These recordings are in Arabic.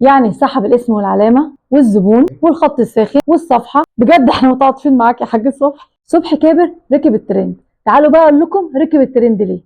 يعني سحب الاسم والعلامه والزبون والخط الساخن والصفحه. بجد احنا متعاطفين معاك يا حاج صبحي. صبحي كابر ركب الترند. تعالوا بقى اقول لكم ركب الترند ليه.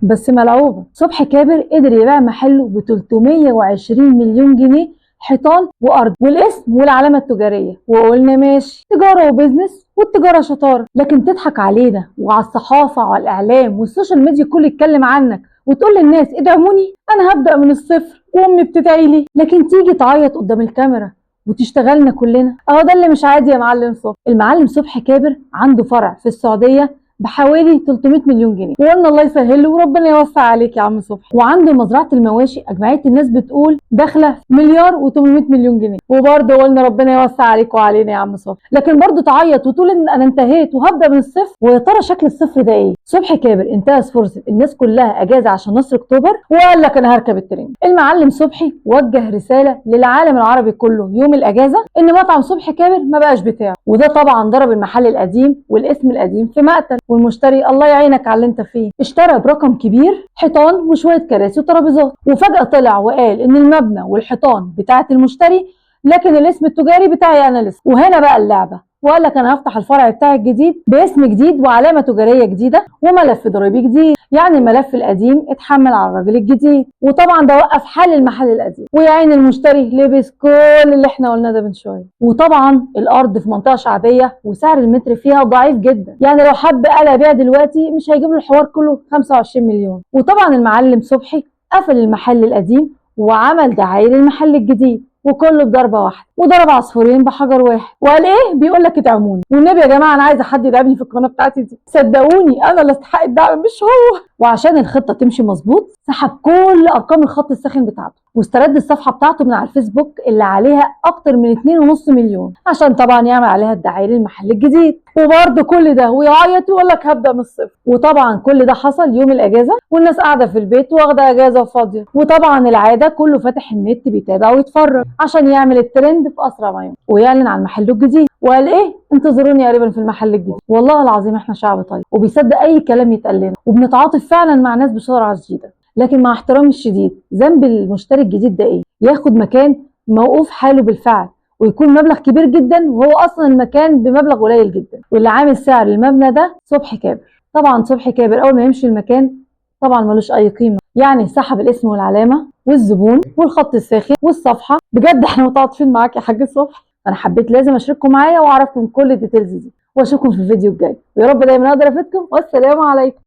بس ملعوبه، صبحي كابر قدر يبيع محله ب 320 مليون جنيه حيطان وارض والاسم والعلامه التجاريه، وقلنا ماشي تجاره وبزنس، والتجاره شطاره، لكن تضحك علينا وعلى الصحافه وعلى الاعلام والسوشيال ميديا كله يتكلم عنك وتقول للناس ادعموني انا هبدا من الصفر وامي بتدعي لي، لكن تيجي تعيط قدام الكاميرا وتشتغلنا كلنا. اهو ده اللي مش عادي يا معلم صبحي. المعلم صبحي كابر عنده فرع في السعوديه بحوالي 300 مليون جنيه، وقلنا الله يسهله وربنا يوسع عليك يا عم صبحي. وعنده مزرعه المواشي اجمعيه الناس بتقول داخله مليار و800 مليون جنيه، وبرضه قلنا ربنا يوسع عليك وعلينا يا عم صبحي. لكن برضه تعيط وتقول ان انا انتهيت وهبدا من الصفر. ويا ترى شكل الصفر ده ايه؟ صبحي كابر انتهز فرصه الناس كلها اجازه عشان نصر اكتوبر وقال لك انا هركب الترند. المعلم صبحي وجه رساله للعالم العربي كله يوم الاجازه ان مطعم صبحي كابر ما بقاش بتاعه، وده طبعا ضرب المحل القديم والاسم القديم في مقتل. والمشتري الله يعينك على اللي انت فيه، اشترى برقم كبير حيطان وشويه كراسي وترابيزات، وفجاه طلع وقال ان المبنى والحيطان بتاعه المشتري لكن الاسم التجاري بتاعي انا لسه. وهنا بقى اللعبه، وقال لك انا هفتح الفرع بتاعي الجديد باسم جديد وعلامه تجاريه جديده وملف ضريبي جديد. يعني الملف القديم اتحمل على الراجل الجديد، وطبعا ده وقف حال المحل القديم، ويا عين المشتري لبس كل اللي احنا قلناه ده من شويه. وطبعا الارض في منطقه شعبيه وسعر المتر فيها ضعيف جدا، يعني لو حب قال ابيع دلوقتي مش هيجيب له الحوار كله 25 مليون. وطبعا المعلم صبحي قفل المحل القديم وعمل دعايه للمحل الجديد، وكله بضربه واحده، وضرب عصفورين بحجر واحد. وقال ايه؟ بيقول لك ادعموني، والنبي يا جماعه انا عايزه حد يدعمني في القناه بتاعتي دي، صدقوني انا اللي استحق الدعم مش هو. وعشان الخطه تمشي مظبوط سحب كل ارقام الخط الساخن بتاعته، واسترد الصفحه بتاعته من على الفيسبوك اللي عليها اكتر من 2.5 مليون عشان طبعا يعمل عليها الدعايه للمحل الجديد. وبرده كل ده ويعيط ويقول لك هبدا من الصفر. وطبعا كل ده حصل يوم الاجازه والناس قاعده في البيت واخده اجازه وفاضيه، وطبعا العاده كله فاتح النت بيتابع ويتفرج عشان يعمل الترند في اسرع ما يمكن ويعلن عن محله الجديد. وقال ايه؟ انتظروني قريبا في المحل الجديد. والله العظيم احنا شعب طيب وبيصدق اي كلام يتقال لنا، وبنتعاطف فعلا مع ناس بسرعه شديده. لكن مع احترامي الشديد، ذنب المشتري الجديد ده ايه؟ ياخد مكان موقوف حاله بالفعل ويكون مبلغ كبير جدا وهو اصلا المكان بمبلغ قليل جدا، واللي عامل سعر المبنى ده صبحي كابر. طبعا صبحي كابر اول ما يمشي المكان طبعا ملوش اي قيمه، يعني سحب الاسم والعلامه والزبون والخط الساخن والصفحه. بجد احنا متعاطفين معاك يا حاج صبحي. انا حبيت لازم اشارككم معايا واعرفكم كل الديتيلز دي، واشوفكم في الفيديو الجاي، ويا رب دايما اقدر افيدكم، والسلام عليكم.